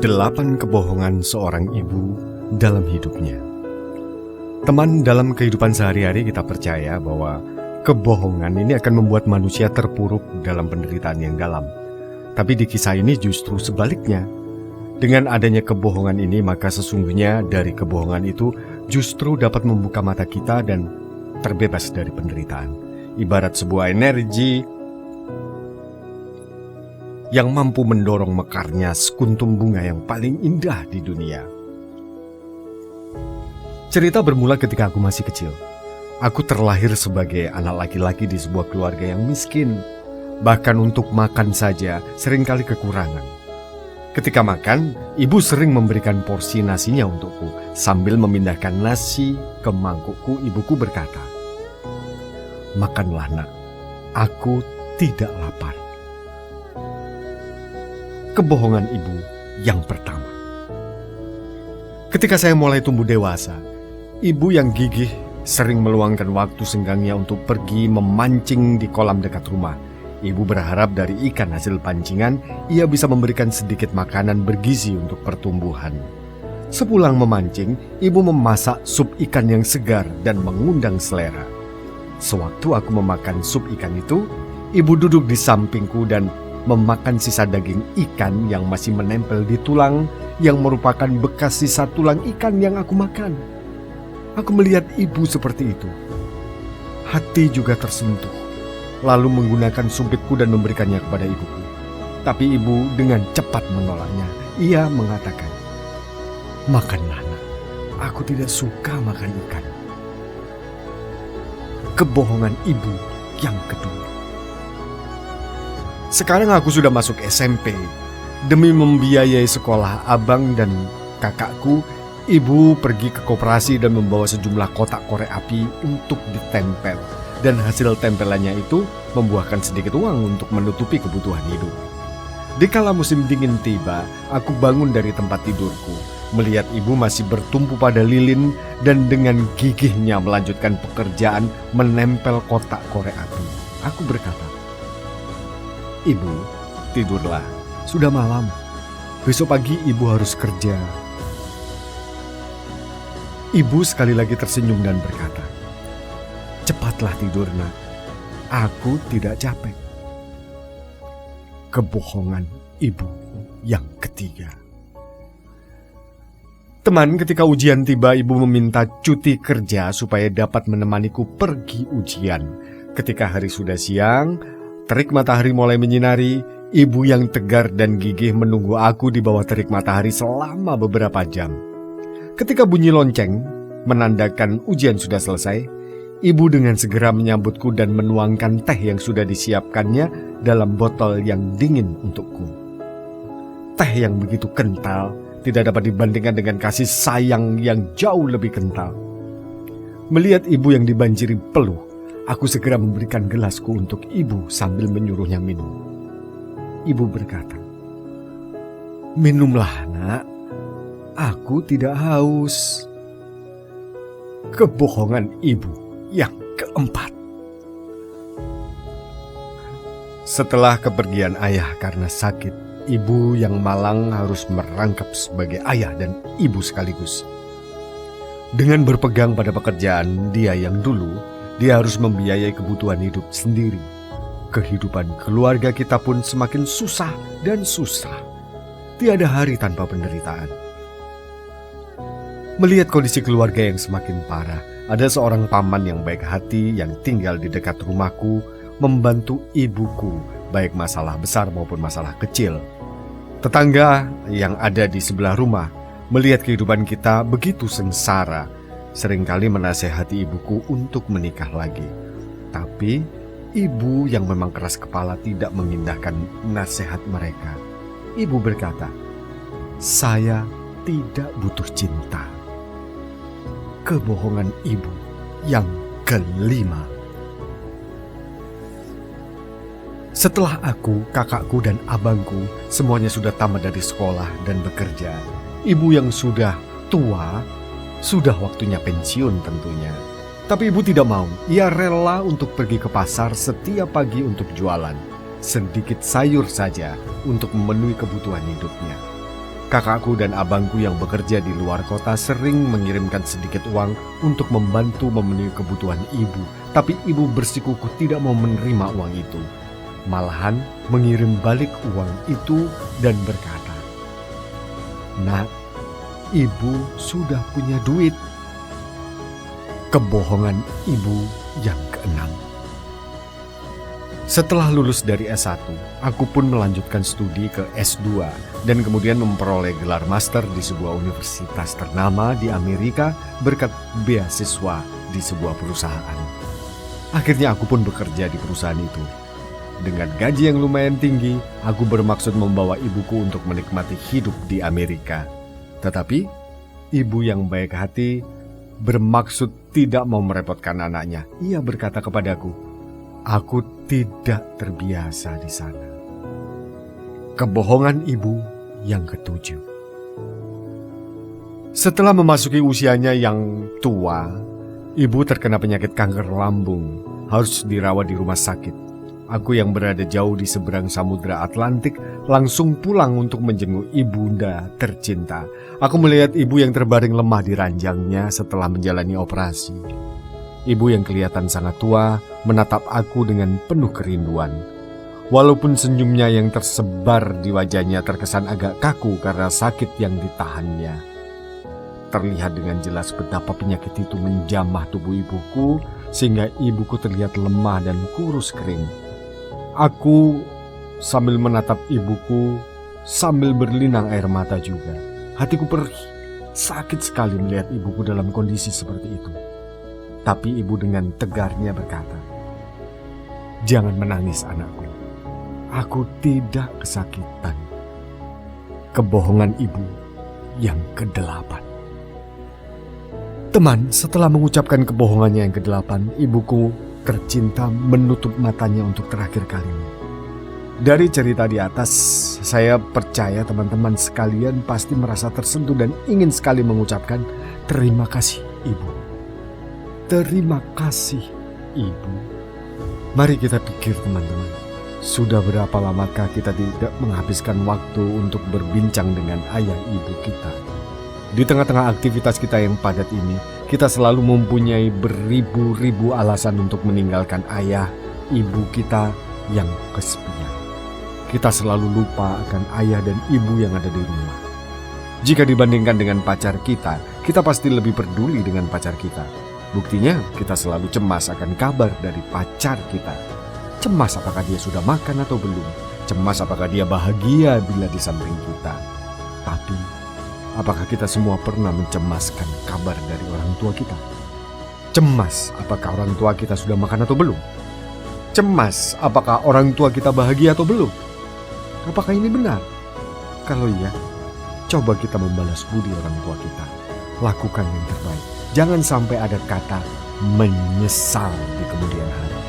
8 kebohongan seorang ibu dalam hidupnya. Teman, dalam kehidupan sehari-hari kita percaya bahwa kebohongan ini akan membuat manusia terpuruk dalam penderitaan yang dalam. Tapi di kisah ini justru sebaliknya. Dengan adanya kebohongan ini, maka sesungguhnya dari kebohongan itu justru dapat membuka mata kita dan terbebas dari penderitaan. Ibarat sebuah energi yang mampu mendorong mekarnya sekuntum bunga yang paling indah di dunia. Cerita bermula ketika aku masih kecil. Aku terlahir sebagai anak laki-laki di sebuah keluarga yang miskin. Bahkan untuk makan saja seringkali kekurangan. Ketika makan, ibu sering memberikan porsi nasinya untukku. Sambil memindahkan nasi ke mangkukku, ibuku berkata, "Makanlah nak, aku tidak lapar." Kebohongan ibu yang pertama. Ketika saya mulai tumbuh dewasa, ibu yang gigih sering meluangkan waktu senggangnya untuk pergi memancing di kolam dekat rumah. Ibu berharap dari ikan hasil pancingan, ia bisa memberikan sedikit makanan bergizi untuk pertumbuhan. Sepulang memancing, ibu memasak sup ikan yang segar dan mengundang selera. Sewaktu aku memakan sup ikan itu, ibu duduk di sampingku dan memakan sisa daging ikan yang masih menempel di tulang, yang merupakan bekas sisa tulang ikan yang aku makan. Aku melihat ibu seperti itu. Hati juga tersentuh. Lalu menggunakan sumpitku dan memberikannya kepada ibuku. Tapi ibu dengan cepat menolaknya. Ia mengatakan, "Makanlah nak, aku tidak suka makan ikan." Kebohongan ibu yang kedua. Sekarang aku sudah masuk SMP. Demi membiayai sekolah abang dan kakakku, ibu pergi ke koperasi dan membawa sejumlah kotak korek api untuk ditempel. Dan hasil tempelannya itu membuahkan sedikit uang untuk menutupi kebutuhan hidup. Dikala musim dingin tiba, aku bangun dari tempat tidurku, melihat ibu masih bertumpu pada lilin dan dengan gigihnya melanjutkan pekerjaan menempel kotak korek api. Aku berkata, "Ibu, tidurlah. Sudah malam. Besok pagi ibu harus kerja." Ibu sekali lagi tersenyum dan berkata, "Cepatlah tidur nak. Aku tidak capek." Kebohongan ibu yang ketiga. Teman, ketika ujian tiba, ibu meminta cuti kerja supaya dapat menemaniku pergi ujian. Ketika hari sudah siang, terik matahari mulai menyinari. Ibu yang tegar dan gigih menunggu aku di bawah terik matahari selama beberapa jam. Ketika bunyi lonceng menandakan ujian sudah selesai, ibu dengan segera menyambutku dan menuangkan teh yang sudah disiapkannya dalam botol yang dingin untukku. Teh yang begitu kental tidak dapat dibandingkan dengan kasih sayang yang jauh lebih kental. Melihat ibu yang dibanjiri peluh, aku segera memberikan gelasku untuk ibu sambil menyuruhnya minum. Ibu berkata, "Minumlah nak, aku tidak haus." Kebohongan ibu yang keempat. Setelah kepergian ayah karena sakit, ibu yang malang harus merangkap sebagai ayah dan ibu sekaligus. Dengan berpegang pada pekerjaan dia yang dulu, dia harus membiayai kebutuhan hidup sendiri. Kehidupan keluarga kita pun semakin susah dan susah. Tiada hari tanpa penderitaan. Melihat kondisi keluarga yang semakin parah, ada seorang paman yang baik hati yang tinggal di dekat rumahku membantu ibuku, baik masalah besar maupun masalah kecil. Tetangga yang ada di sebelah rumah melihat kehidupan kita begitu sengsara, seringkali menasehati ibuku untuk menikah lagi. Tapi ibu yang memang keras kepala tidak mengindahkan nasihat mereka. Ibu berkata, "Saya tidak butuh cinta." Kebohongan ibu yang kelima. Setelah aku, kakakku, dan abangku semuanya sudah tamat dari sekolah dan bekerja, ibu yang sudah tua, sudah waktunya pensiun tentunya. Tapi ibu tidak mau. Ia rela untuk pergi ke pasar setiap pagi untuk jualan. Sedikit sayur saja untuk memenuhi kebutuhan hidupnya. Kakakku dan abangku yang bekerja di luar kota sering mengirimkan sedikit uang untuk membantu memenuhi kebutuhan ibu. Tapi ibu bersikukuh tidak mau menerima uang itu. Malahan mengirim balik uang itu dan berkata, "Nak, ibu sudah punya duit." Kebohongan ibu yang keenam. Setelah lulus dari S1, aku pun melanjutkan studi ke S2 dan kemudian memperoleh gelar master di sebuah universitas ternama di Amerika berkat beasiswa di sebuah perusahaan. Akhirnya aku pun bekerja di perusahaan itu. Dengan gaji yang lumayan tinggi, aku bermaksud membawa ibuku untuk menikmati hidup di Amerika. Tetapi, ibu yang baik hati bermaksud tidak mau merepotkan anaknya. Ia berkata kepadaku, "Aku tidak terbiasa di sana." Kebohongan ibu yang ketujuh. Setelah memasuki usianya yang tua, ibu terkena penyakit kanker lambung, harus dirawat di rumah sakit. Aku yang berada jauh di seberang Samudra Atlantik langsung pulang untuk menjenguk ibunda tercinta. Aku melihat ibu yang terbaring lemah di ranjangnya setelah menjalani operasi. Ibu yang kelihatan sangat tua menatap aku dengan penuh kerinduan. Walaupun senyumnya yang tersebar di wajahnya terkesan agak kaku karena sakit yang ditahannya. Terlihat dengan jelas betapa penyakit itu menjamah tubuh ibuku sehingga ibuku terlihat lemah dan kurus kering. Aku sambil menatap ibuku sambil berlinang air mata juga. Hatiku perih, sakit sekali melihat ibuku dalam kondisi seperti itu. Tapi ibu dengan tegarnya berkata, "Jangan menangis anakku, aku tidak kesakitan." Kebohongan ibu yang kedelapan. Teman, setelah mengucapkan kebohongannya yang kedelapan, ibuku tercinta menutup matanya untuk terakhir kalinya. Dari cerita di atas, saya percaya teman-teman sekalian pasti merasa tersentuh dan ingin sekali mengucapkan terima kasih ibu. Terima kasih ibu. Mari kita pikir teman-teman, sudah berapa lamakah kita tidak menghabiskan waktu untuk berbincang dengan ayah ibu kita? Di tengah-tengah aktivitas kita yang padat ini, kita selalu mempunyai beribu-ribu alasan untuk meninggalkan ayah, ibu kita yang kesepian. Kita selalu lupa akan ayah dan ibu yang ada di rumah. Jika dibandingkan dengan pacar kita pasti lebih peduli dengan pacar kita. Buktinya, kita selalu cemas akan kabar dari pacar kita. Cemas apakah dia sudah makan atau belum. Cemas apakah dia bahagia bila di samping kita. Tapi, apakah kita semua pernah mencemaskan kabar dari orang tua kita? Cemas apakah orang tua kita sudah makan atau belum? Cemas apakah orang tua kita bahagia atau belum? Apakah ini benar? Kalau iya, coba kita membalas budi orang tua kita. Lakukan yang terbaik. Jangan sampai ada kata menyesal di kemudian hari.